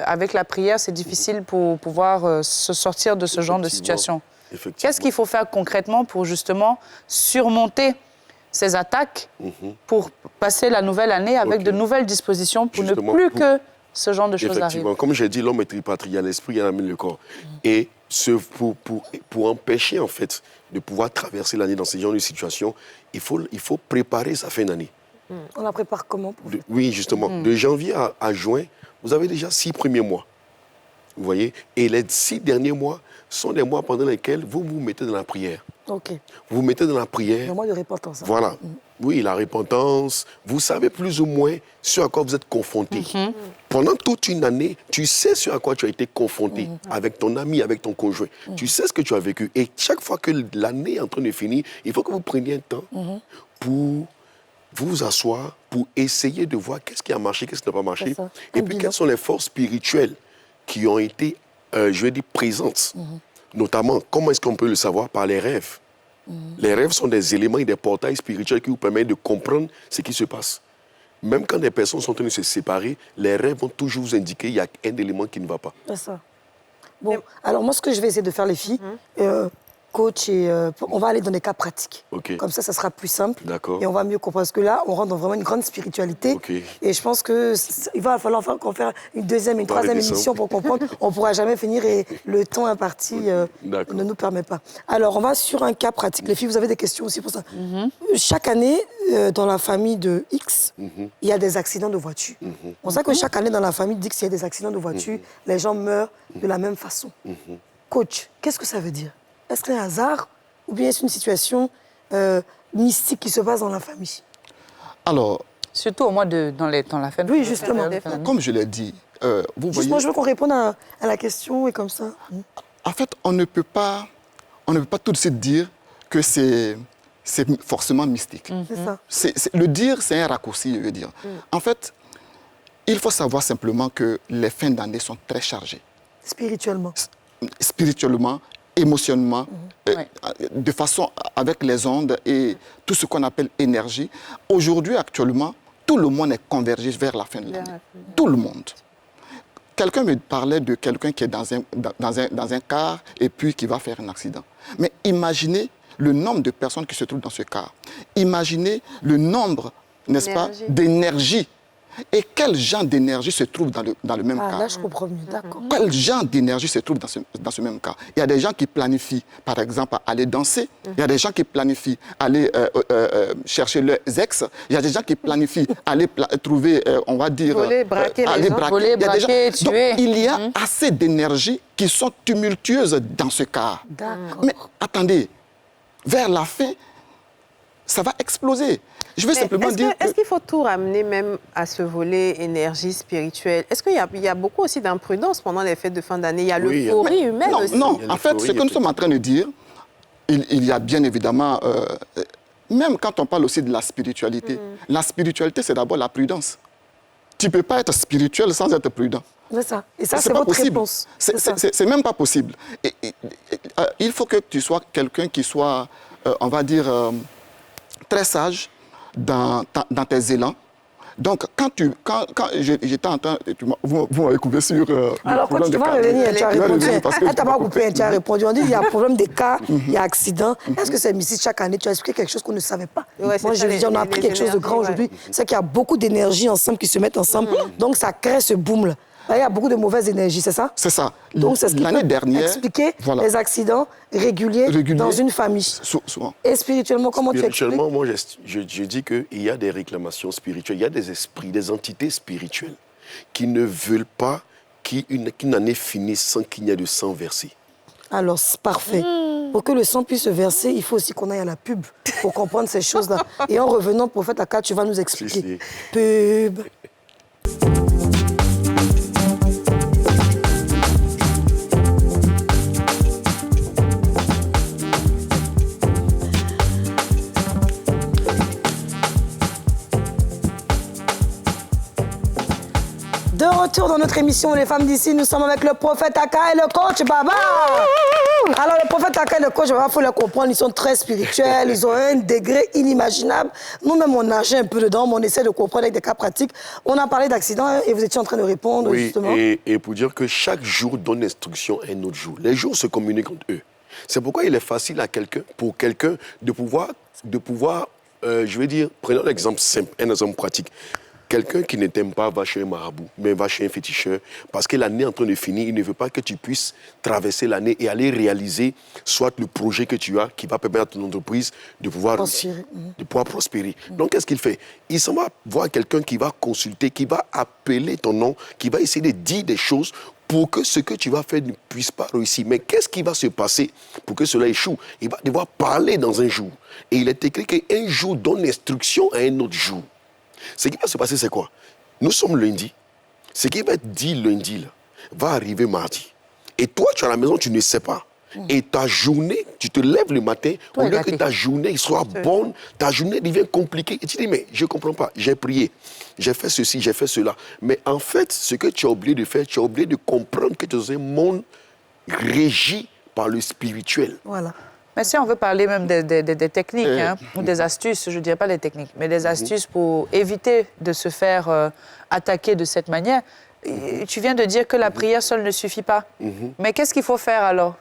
avec la prière, c'est difficile pour pouvoir se sortir de ce genre de situation. Qu'est-ce qu'il faut faire concrètement pour justement surmonter ces attaques pour passer la nouvelle année avec de nouvelles dispositions pour justement, ne plus que ce genre de choses arrivent? Effectivement, comme j'ai dit, l'homme est tripatrie, il y a l'esprit, il y a le corps. Et pour empêcher, en fait, de pouvoir traverser l'année dans ce genre de situation, il faut préparer sa fin d'année. On la prépare comment Oui, justement. De janvier à juin, vous avez déjà 6 premiers mois. Vous voyez? Et les 6 derniers mois sont des mois pendant lesquels vous vous mettez dans la prière. OK. Vous vous mettez dans la prière. Le mois de repentance. Hein. Voilà. Oui, la repentance. Vous savez plus ou moins ce à quoi vous êtes confronté. Pendant toute une année, tu sais ce à quoi tu as été confronté avec ton ami, avec ton conjoint. Tu sais ce que tu as vécu. Et chaque fois que l'année est en train de finir, il faut que vous preniez un temps pour vous asseoir, pour essayer de voir qu'est-ce qui a marché, qu'est-ce qui n'a pas marché. Et puis, quelles sont les forces spirituelles qui ont été, je vais dire, présentes. Notamment, comment est-ce qu'on peut le savoir? Par les rêves. Les rêves sont des éléments et des portails spirituels qui vous permettent de comprendre ce qui se passe. Même quand des personnes sont en train de se séparer, les rêves vont toujours vous indiquer qu'il y a un élément qui ne va pas. C'est ça. Bon, alors moi, ce que je vais essayer de faire, les filles, coach, on va aller dans des cas pratiques. Comme ça sera plus simple. Et on va mieux comprendre. Parce que là, on rentre dans vraiment une grande spiritualité. Et je pense qu'il va falloir qu'on fasse une deuxième, une troisième émission pour comprendre. On ne pourra jamais finir et le temps imparti ne nous permet pas. Alors, on va sur un cas pratique. Les filles, vous avez des questions aussi pour ça. Chaque année, dans la famille de X, il y a des accidents de voiture. On sait que chaque année, dans la famille d'X, il y a des accidents de voiture. Les gens meurent de la même façon. Coach, qu'est-ce que ça veut dire? Est-ce que c'est un hasard ou bien est-ce une situation mystique qui se passe dans la famille? Alors... Surtout au mois dans la fin de... Oui, justement. Comme je l'ai dit, vous voyez... Moi, je veux qu'on réponde à la question et comme ça. En fait, on ne peut pas tout de suite dire que c'est forcément mystique. C'est ça. Le dire, c'est un raccourci, je veux dire. En fait, il faut savoir simplement que les fins d'année sont très chargées. Spirituellement. Spirituellement, émotionnellement, de façon avec les ondes et tout ce qu'on appelle énergie. Aujourd'hui, actuellement, tout le monde est convergé vers la fin de l'année. Tout le monde. Quelqu'un me parlait de quelqu'un qui est dans un car et puis qui va faire un accident. Mais imaginez le nombre de personnes qui se trouvent dans ce car. Imaginez le nombre, n'est-ce pas, d'énergie. Et quel genre d'énergie se trouve dans le même cas? Là, je comprends mieux, d'accord. Quel genre d'énergie se trouve dans ce même cas? Il y a des gens qui planifient, par exemple, aller danser. Il y a des gens qui planifient aller chercher leurs ex. Il y a des gens qui planifient aller trouver, on va dire... Voler, braquer les gens. Voler, braquer, tuer. Donc, il y a assez d'énergie qui sont tumultueuses dans ce cas. D'accord. Mais attendez, vers la fin, ça va exploser. Je veux simplement dire Est-ce qu'il faut tout ramener même à ce volet énergie spirituelle? Est-ce qu'il y a beaucoup aussi d'imprudence pendant les fêtes de fin d'année? Il y a l'euphorie humaine aussi. Non, en fait, ce que nous sommes en train de dire, il y a bien évidemment, même quand on parle aussi de la spiritualité, c'est d'abord la prudence. Tu ne peux pas être spirituel sans être prudent. C'est ça. Et ça, c'est votre réponse. C'est même pas possible. Il faut que tu sois quelqu'un qui soit, on va dire, très sage dans tes élans. Donc, quand j'étais en train... Vous m'avez coupé sur... Alors, quand tu vas revenir, tu as répondu. Elle t'a pas coupé, tu as répondu. On dit qu'il y a problème des cas, il y a accident. Est-ce que c'est mystique chaque année? Tu as expliqué quelque chose qu'on ne savait pas. Moi, je veux dire, on a appris quelque chose de grand aujourd'hui. C'est qu'il y a beaucoup d'énergie ensemble qui se mettent ensemble. Donc, ça crée ce boom-là. Là, il y a beaucoup de mauvaises énergies, c'est ça? C'est ça. Donc, c'est ce qui l'année dernière, expliquer les accidents réguliers dans une famille. Souvent. Et spirituellement, comment tu expliques? Spirituellement, moi, je dis qu'il y a des réclamations spirituelles, il y a des esprits, des entités spirituelles qui ne veulent pas qu'une année finisse sans qu'il n'y ait de sang versé. Alors, c'est parfait. Pour que le sang puisse se verser, il faut aussi qu'on aille à la pub pour comprendre ces choses-là. Et en revenant, prophète Aka, tu vas nous expliquer. Pub. De retour dans notre émission Les Femmes d'ici, nous sommes avec le prophète Aka et le coach Baba. Alors le prophète Aka et le coach Baba, il faut les comprendre, ils sont très spirituels, ils ont un degré inimaginable. Nous-mêmes, on nageait un peu dedans, mais on essaie de comprendre avec des cas pratiques. On a parlé d'accidents et vous étiez en train de répondre, oui, justement. Et pour dire que chaque jour donne instruction à un autre jour. Les jours se communiquent entre eux. C'est pourquoi il est facile pour quelqu'un de pouvoir je vais dire, prenons l'exemple simple, un exemple pratique. Quelqu'un qui ne t'aime pas va chez un marabout, mais va chez un féticheur, parce que l'année est en train de finir, il ne veut pas que tu puisses traverser l'année et aller réaliser soit le projet que tu as, qui va permettre à ton entreprise de pouvoir prospérer. Donc, qu'est-ce qu'il fait? Il s'en va voir quelqu'un qui va consulter, qui va appeler ton nom, qui va essayer de dire des choses pour que ce que tu vas faire ne puisse pas réussir. Mais qu'est-ce qui va se passer pour que cela échoue? Il va devoir parler dans un jour. Et il est écrit qu'un jour donne instruction à un autre jour. Ce qui va se passer, c'est quoi? Nous sommes lundi. Ce qui va être dit lundi, là, va arriver mardi. Et toi, tu es à la maison, tu ne sais pas. Et ta journée, tu te lèves le matin, au lieu que ta journée soit bonne, ta journée devient compliquée. Et tu dis, mais je ne comprends pas, j'ai prié, j'ai fait ceci, j'ai fait cela. Mais en fait, ce que tu as oublié de faire, tu as oublié de comprendre que tu es dans un monde régi par le spirituel. Voilà. Mais si on veut parler même des techniques, ou des astuces, je ne dirais pas les techniques, mais des astuces pour éviter de se faire attaquer de cette manière, tu viens de dire que la prière seule ne suffit pas. Mais qu'est-ce qu'il faut faire alors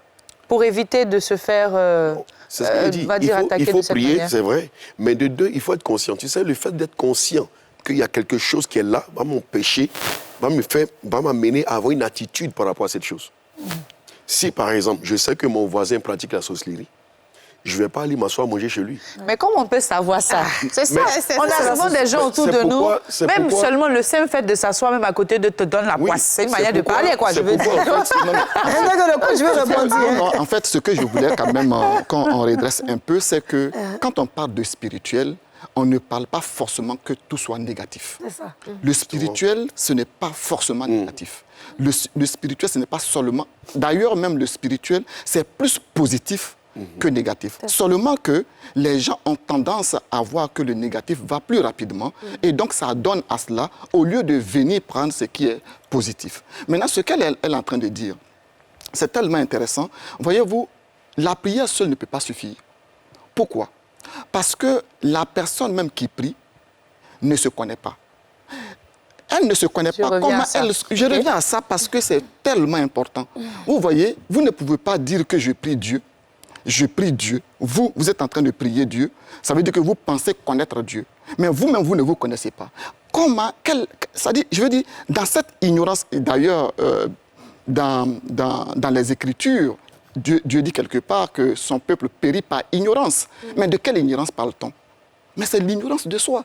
pour éviter de se faire attaquer de cette manière? Il faut prier, c'est vrai, mais de deux, il faut être conscient. Tu sais, le fait d'être conscient qu'il y a quelque chose qui est là, va m'empêcher, va m'amener à avoir une attitude par rapport à cette chose. Si, par exemple, je sais que mon voisin pratique la sorcellerie, je ne vais pas aller m'asseoir manger chez lui. Mais comment on peut savoir ça? C'est ça. On a souvent des gens autour de nous. Même seulement le simple fait de s'asseoir même à côté de te donner la poisse. C'est une manière de parler, quoi, je veux dire. En fait, ce que je voulais quand même, quand on redresse un peu, c'est que quand on parle de spirituel, on ne parle pas forcément que tout soit négatif. C'est ça. Le spirituel, ce n'est pas forcément négatif. Le spirituel, ce n'est pas seulement... D'ailleurs, même le spirituel, c'est plus positif que négatif. Seulement que les gens ont tendance à voir que le négatif va plus rapidement et donc ça donne à cela, au lieu de venir prendre ce qui est positif. Maintenant, ce qu'elle est en train de dire, c'est tellement intéressant. Voyez-vous, la prière seule ne peut pas suffire. Pourquoi? Parce que la personne même qui prie ne se connaît pas. Elle ne se connaît pas comment elle... Je reviens à ça parce que c'est tellement important. Vous voyez, vous ne pouvez pas dire que je prie Dieu. Je prie Dieu. Vous êtes en train de prier Dieu. Ça veut dire que vous pensez connaître Dieu. Mais vous-même, vous ne vous connaissez pas. Comment... je veux dire, dans cette ignorance, d'ailleurs, dans les Écritures, Dieu dit quelque part que son peuple périt par ignorance. Mais de quelle ignorance parle-t-on? Mais c'est l'ignorance de soi.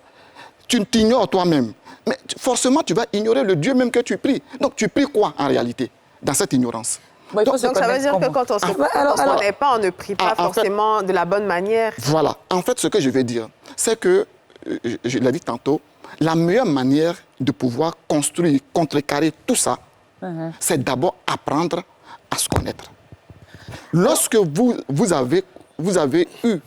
Tu t'ignores toi-même. Mais forcément, tu vas ignorer le Dieu même que tu pries. Donc, tu pries quoi, en réalité, dans cette ignorance? Donc ça veut dire que quand on ne se connaît pas, on ne prie pas forcément de la bonne manière. Voilà. En fait, ce que je veux dire, c'est que, je l'ai dit tantôt, la meilleure manière de pouvoir construire, contrecarrer tout ça, c'est d'abord apprendre à se connaître. Lorsque vous avez eu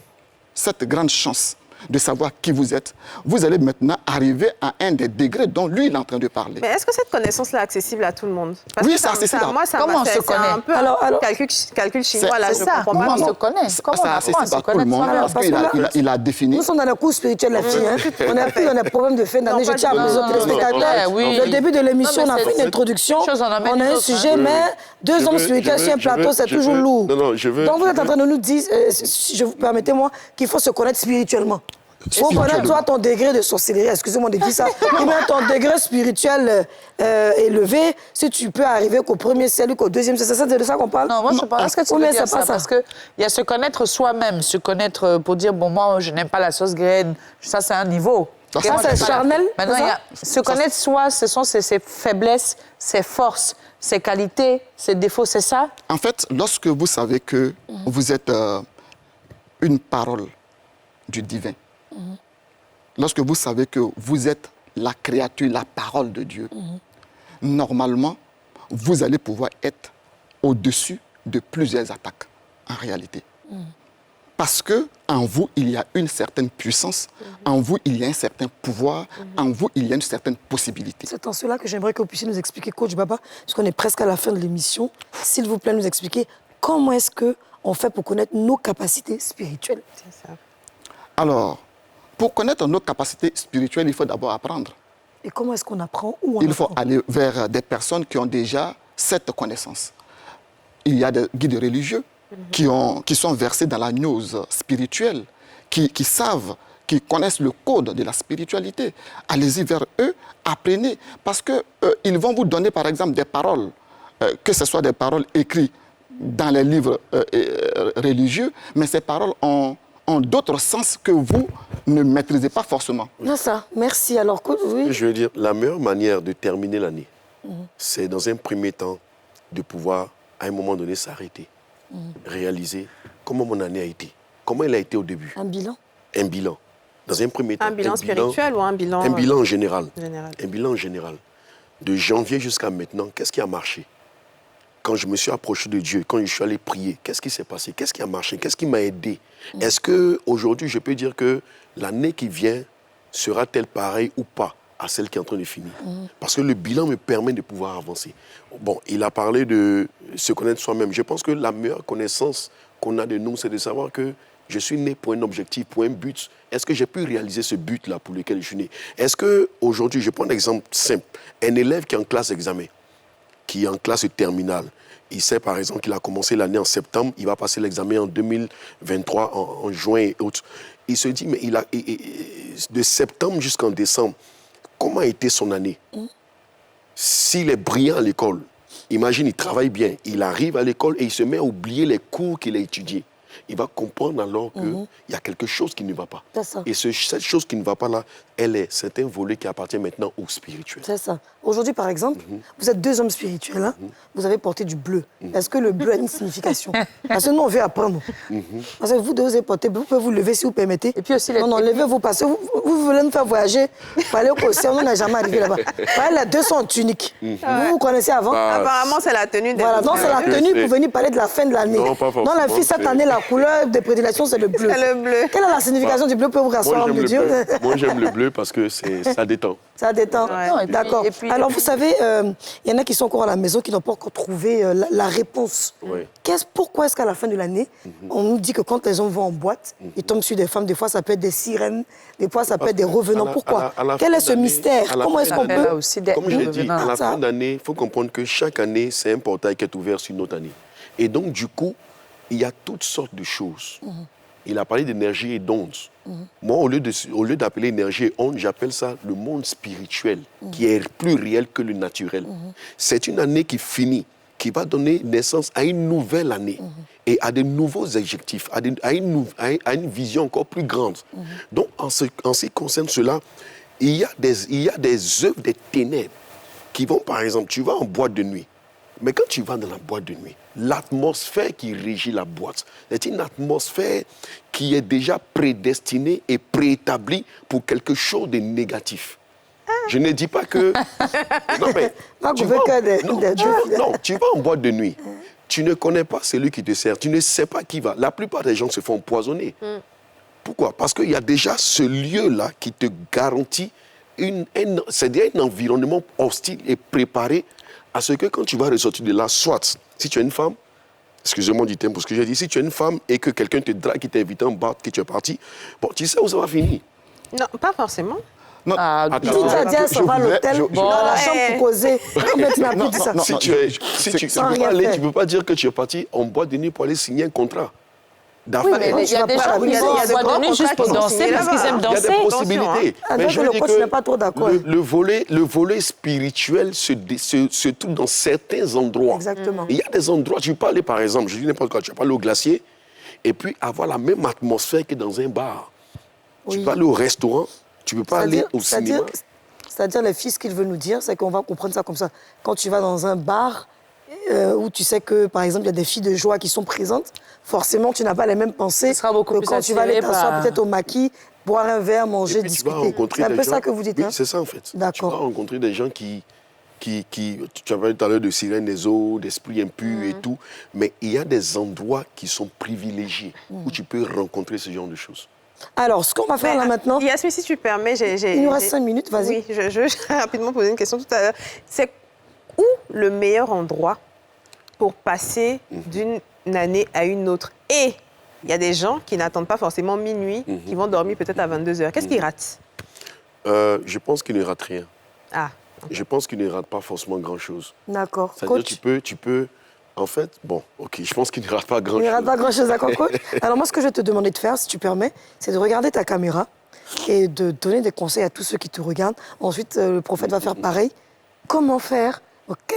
cette grande chance de savoir qui vous êtes, vous allez maintenant arriver à un des degrés dont lui, il est en train de parler. Mais est-ce que cette connaissance-là est accessible à tout le monde? Oui, c'est accessible. Comment on se connaît? C'est un peu un calcul chinois, là, je comprends pas. Comment on se connaît? C'est accessible à tout le monde, parce qu'il a défini. Nous sommes dans le cours spirituel, la fille. On n'a plus dans les problèmes de fin d'année. Je tiens à vous autres téléspectateurs. Le début de l'émission, on a fait une introduction. On a un sujet, mais 2 hommes spirituels sur un plateau, c'est toujours lourd. Donc vous êtes en train de nous dire, si vous permettez-moi, qu'il faut se connaître spirituellement. Il faut connaître, toi, ton degré de sorcellerie, excusez-moi de dire ça, mais ton degré spirituel élevé, si tu peux arriver qu'au premier ciel ou qu'au deuxième ciel, c'est de ça qu'on parle? Non, moi, je pense que tu veux dire ça, parce qu'il y a se connaître soi-même, se connaître pour dire, bon, moi, je n'aime pas la sauce graine, ça, c'est un niveau. Ça, c'est charnel. Maintenant, il y a, se connaître soi, ce sont ses faiblesses, ses forces, ses qualités, ses défauts, c'est ça? En fait, lorsque vous savez que vous êtes une parole du divin, lorsque vous savez que vous êtes la créature, la parole de Dieu, normalement, vous allez pouvoir être au-dessus de plusieurs attaques, en réalité. Parce qu'en vous, il y a une certaine puissance, en vous, il y a un certain pouvoir, en vous, il y a une certaine possibilité. C'est en cela que j'aimerais que vous puissiez nous expliquer, Coach Baba, puisqu'on est presque à la fin de l'émission, s'il vous plaît, nous expliquer comment est-ce qu'on fait pour connaître nos capacités spirituelles. C'est ça. Alors, pour connaître nos capacités spirituelles, il faut d'abord apprendre. Et comment est-ce qu'on apprend? Où on Il faut apprend? aller vers des personnes qui ont déjà cette connaissance. Il y a des guides religieux qui sont versés dans la gnose spirituelle, qui savent, qui connaissent le code de la spiritualité. Allez-y vers eux, apprenez, parce qu'ils vont vous donner, par exemple, des paroles, que ce soit des paroles écrites dans les livres religieux, mais ces paroles ont d'autres sens que vous ne maîtrisez pas forcément. Non, ça. Merci. Alors, oui. Je veux dire, la meilleure manière de terminer l'année, c'est dans un premier temps de pouvoir, à un moment donné, s'arrêter, réaliser comment mon année a été, comment elle a été au début. Un bilan? Un bilan. Dans un premier temps. Un bilan spirituel ou un bilan... Un bilan en général. Général. Un bilan en général. De janvier jusqu'à maintenant, qu'est-ce qui a marché? Quand je me suis approché de Dieu, quand je suis allé prier, qu'est-ce qui s'est passé? Qu'est-ce qui a marché? Qu'est-ce qui m'a aidé? Est-ce qu'aujourd'hui, je peux dire que l'année qui vient sera-t-elle pareille ou pas à celle qui est en train de finir? Parce que le bilan me permet de pouvoir avancer. Bon, il a parlé de se connaître soi-même. Je pense que la meilleure connaissance qu'on a de nous, c'est de savoir que je suis né pour un objectif, pour un but. Est-ce que j'ai pu réaliser ce but-là pour lequel je suis né? Est-ce qu'aujourd'hui, je prends un exemple simple, un élève qui est en classe examen, qui est en classe terminale, il sait par exemple qu'il a commencé l'année en septembre, il va passer l'examen en 2023, en juin et autres. Il se dit, mais de septembre jusqu'en décembre, comment a été son année? S'il est brillant à l'école, imagine, il travaille bien, il arrive à l'école et il se met à oublier les cours qu'il a étudiés. Il va comprendre alors qu'il y a quelque chose qui ne va pas. C'est ça. Et cette chose qui ne va pas là, c'est un volet qui appartient maintenant au spirituel. C'est ça. Aujourd'hui, par exemple, vous êtes deux hommes spirituels, hein? Vous avez porté du bleu. Est-ce que le bleu a une signification? Parce que nous, on veut apprendre. Parce que vous deux, vous avez porté bleu, vous pouvez vous lever si vous permettez. Et puis aussi non, levez-vous, parce que vous voulez nous faire voyager, pour aller au Océan, on n'a jamais arrivé là-bas. Les deux sont en tunique. Vous connaissez avant? Apparemment, c'est la tenue des... Voilà, donc c'est la tenue pour venir parler de la fin de l'année. Non, pas forcément. Non, la fille, cette année, la couleur de prédilection, c'est le bleu. C'est le bleu. Quelle est la signification du bleu pour vous rassurer, de Dieu? Moi, j'aime le bleu parce que ça détend. Ça détend. Ouais. D'accord. Alors, vous savez, il y en a qui sont encore à la maison, qui n'ont pas encore trouvé la réponse. Oui. Pourquoi est-ce qu'à la fin de l'année, on nous dit que quand les hommes vont en boîte, ils tombent sur des femmes, des fois ça peut être des sirènes, des fois ça peut être des revenants. Pourquoi? Quel est ce mystère? Comment est-ce qu'on peut... aussi des Comme j'ai dit, à la Ça. fin d'année, il faut comprendre que chaque année, c'est un portail qui est ouvert sur une autre année. Et donc, du coup, il y a toutes sortes de choses. Il a parlé d'énergie et d'ondes. Moi, au lieu d'appeler énergie et ondes, j'appelle ça le monde spirituel, qui est plus réel que le naturel. C'est une année qui finit, qui va donner naissance à une nouvelle année et à de nouveaux objectifs, à une vision encore plus grande. Donc, en ce qui concerne cela, il y a des œuvres des ténèbres qui vont, par exemple, tu vas en boîte de nuit. Mais quand tu vas dans la boîte de nuit, l'atmosphère qui régit la boîte, c'est une atmosphère qui est déjà prédestinée et préétablie pour quelque chose de négatif. Je ne dis pas que... Non, mais... tu vas en boîte de nuit. Tu ne connais pas celui qui te sert. Tu ne sais pas qui va. La plupart des gens se font empoisonner. Pourquoi? Parce qu'il y a déjà ce lieu-là qui te garantit c'est déjà un environnement hostile et préparé à ce que quand tu vas ressortir de là, soit si tu es une femme, excusez-moi du terme pour ce que j'ai dit, si tu es une femme et que quelqu'un te drague, qui t'a invité en bas, que tu es parti, bon, tu sais où ça va finir. Non, pas forcément. Non, ça va à l'hôtel, dans la chambre pour causer. Mais tu n'as plus dit ça. Si tu ne peux pas dire que tu es parti en boîte de nuit pour aller signer un contrat. Oui, mais il y a des gens qui vont en boîte de nuit juste pour danser parce qu'ils aiment danser. Il y a des possibilités. Mais je veux dire que pas trop d'accord. Le volet spirituel se trouve dans certains endroits. Exactement. Il y a des endroits, tu peux aller par exemple, je dis n'importe quoi, tu peux aller au glacier et puis avoir la même atmosphère que dans un bar. Tu peux aller au restaurant, Tu ne peux pas aller au cinéma. C'est-à-dire, les filles, ce qu'il veut nous dire, c'est qu'on va comprendre ça comme ça. Quand tu vas dans un bar où tu sais que, par exemple, il y a des filles de joie qui sont présentes, forcément, tu n'as pas les mêmes pensées que quand tu vas aller t'asseoir peut-être au maquis, boire un verre, manger, discuter. C'est un peu ça que vous dites, hein? Oui, c'est ça, en fait. D'accord. Tu vas rencontrer des gens qui tu as parlé tout à l'heure de sirènes des eaux, d'esprits impurs et tout, mais il y a des endroits qui sont privilégiés où tu peux rencontrer ce genre de choses. Alors, ce qu'on va faire là maintenant... Yasmine, si tu permets, Il nous reste 5 minutes, vas-y. Oui, je vais rapidement poser une question tout à l'heure. C'est où le meilleur endroit pour passer d'une année à une autre? Et il y a des gens qui n'attendent pas forcément minuit, qui vont dormir peut-être à 22h. Qu'est-ce qu'ils ratent? Je pense qu'ils ne ratent rien. Ah. Je pense qu'ils ne ratent pas forcément grand-chose. D'accord. C'est-à-dire tu peux... En fait, bon, ok, je pense qu'ils ne ratent pas grand-chose. Il ne rate pas grand-chose, d'accord, coach? Alors moi, ce que je vais te demander de faire, si tu permets, c'est de regarder ta caméra et de donner des conseils à tous ceux qui te regardent. Ensuite, le prophète va faire pareil. Comment faire?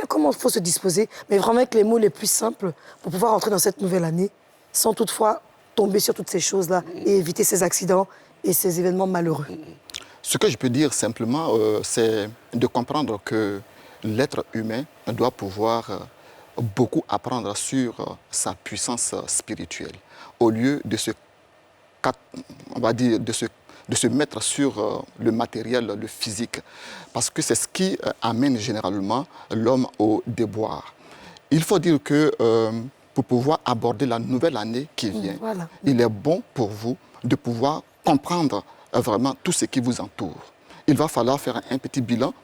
Comment il faut se disposer? Mais vraiment avec les mots les plus simples pour pouvoir entrer dans cette nouvelle année sans toutefois tomber sur toutes ces choses-là et éviter ces accidents et ces événements malheureux. Ce que je peux dire simplement, c'est de comprendre que l'être humain doit pouvoir beaucoup apprendre sur sa puissance spirituelle, au lieu de on va dire, de se mettre sur le matériel, le physique, parce que c'est ce qui amène généralement l'homme au déboire. Il faut dire que pour pouvoir aborder la nouvelle année qui vient, il est bon pour vous de pouvoir comprendre vraiment tout ce qui vous entoure. Il va falloir faire un petit bilan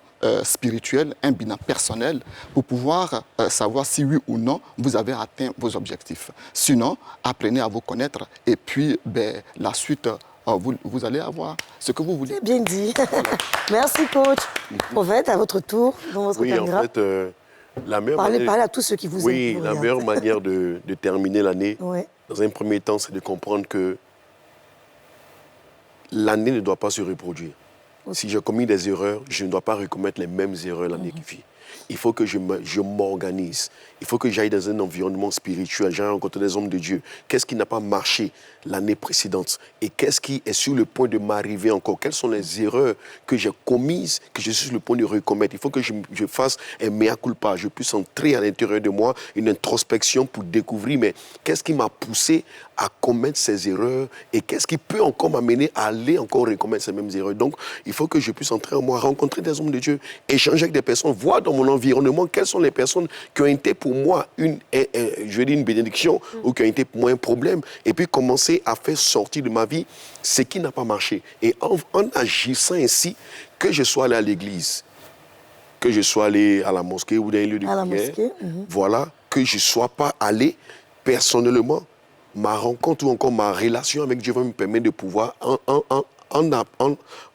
spirituel, un bilan personnel pour pouvoir savoir si oui ou non vous avez atteint vos objectifs. Sinon, apprenez à vous connaître et puis la suite, vous allez avoir ce que vous voulez. C'est bien dit. Merci, coach. Prophète, à votre tour, dans votre caméra. En fait, la meilleure parlez à tous ceux qui vous aiment. Oui, la meilleure manière de terminer l'année, dans un premier temps, c'est de comprendre que l'année ne doit pas se reproduire. Si j'ai commis des erreurs, je ne dois pas recommettre les mêmes erreurs l'année qui vient. Il faut que je m'organise. Il faut que j'aille dans un environnement spirituel, j'aille rencontrer des hommes de Dieu. Qu'est-ce qui n'a pas marché l'année précédente? Et qu'est-ce qui est sur le point de m'arriver encore? Quelles sont les erreurs que j'ai commises, que je suis sur le point de recommettre? Il faut que je fasse un mea culpa. Je puisse entrer à l'intérieur de moi, une introspection pour découvrir, mais qu'est-ce qui m'a poussé à commettre ces erreurs et qu'est-ce qui peut encore m'amener à aller encore recommettre ces mêmes erreurs? Donc, il faut que je puisse entrer en moi, rencontrer des hommes de Dieu, échanger avec des personnes, voir dans mon environnement quelles sont les personnes qui ont été pour moi une bénédiction ou qui ont été pour moi un problème, et puis commencer à faire sortir de ma vie ce qui n'a pas marché. Et en agissant ainsi, que je sois allé à l'église, que je sois allé à la mosquée ou dans un lieu de prière, voilà, que je ne sois pas allé personnellement, ma rencontre ou encore ma relation avec Dieu va me permettre de pouvoir,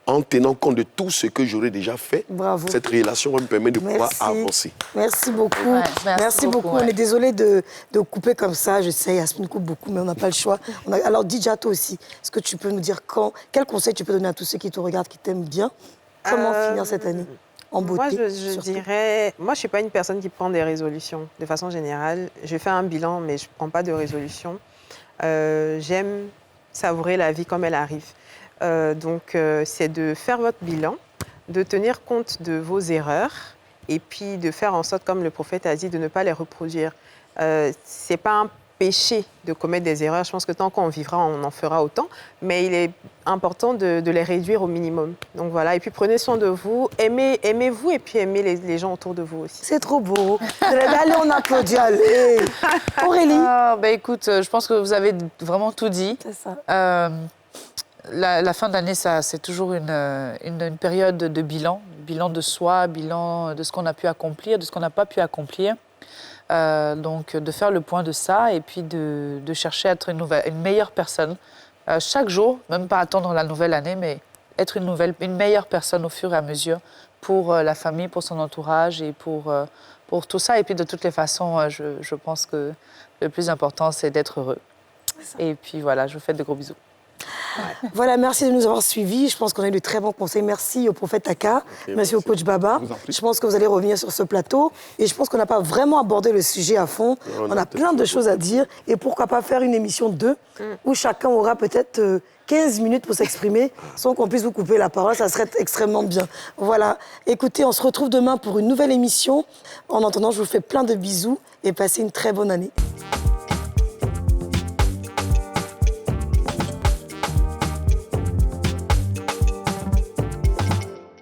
en tenant compte de tout ce que j'aurais déjà fait, cette relation va me permettre de pouvoir avancer. Merci beaucoup. Merci beaucoup. On est désolé de couper comme ça. Je sais, Yasmine coupe beaucoup, mais on n'a pas le choix. Alors, Didja, toi aussi, est-ce que tu peux nous dire quel conseil tu peux donner à tous ceux qui te regardent, qui t'aiment bien? Comment finir cette année en beauté? Moi, je dirais... Moi, je ne suis pas une personne qui prend des résolutions. De façon générale, je fais un bilan, mais je ne prends pas de résolution. J'aime savourer la vie comme elle arrive. Donc, c'est de faire votre bilan, de tenir compte de vos erreurs et puis de faire en sorte, comme le prophète a dit, de ne pas les reproduire. Ce n'est pas un péché de commettre des erreurs. Je pense que tant qu'on vivra, on en fera autant. Mais il est important de les réduire au minimum. Donc voilà, et puis prenez soin de vous, aimez-vous et puis aimez les gens autour de vous aussi. C'est trop beau. Allez, on applaudit, allez. Aurélie? Écoute, je pense que vous avez vraiment tout dit. C'est ça. La fin de l'année, c'est toujours une période de bilan de soi, bilan de ce qu'on a pu accomplir, de ce qu'on n'a pas pu accomplir. Donc, de faire le point de ça et puis de chercher à être une meilleure personne. Chaque jour, même pas attendre la nouvelle année, mais être une meilleure personne au fur et à mesure pour la famille, pour son entourage et pour tout ça. Et puis, de toutes les façons, je pense que le plus important, c'est d'être heureux. Et puis, voilà, je vous fais de gros bisous. Voilà, merci de nous avoir suivis. Je pense qu'on a eu de très bons conseils. Merci au prophète Aka, merci au coach Baba. Je pense que vous allez revenir sur ce plateau. Et je pense qu'on n'a pas vraiment abordé le sujet à fond. On a plein de choses à dire. Et pourquoi pas faire une émission 2 où chacun aura peut-être 15 minutes pour s'exprimer sans qu'on puisse vous couper la parole. Ça serait extrêmement bien. Voilà. Écoutez, on se retrouve demain pour une nouvelle émission. En attendant, je vous fais plein de bisous et passez une très bonne année.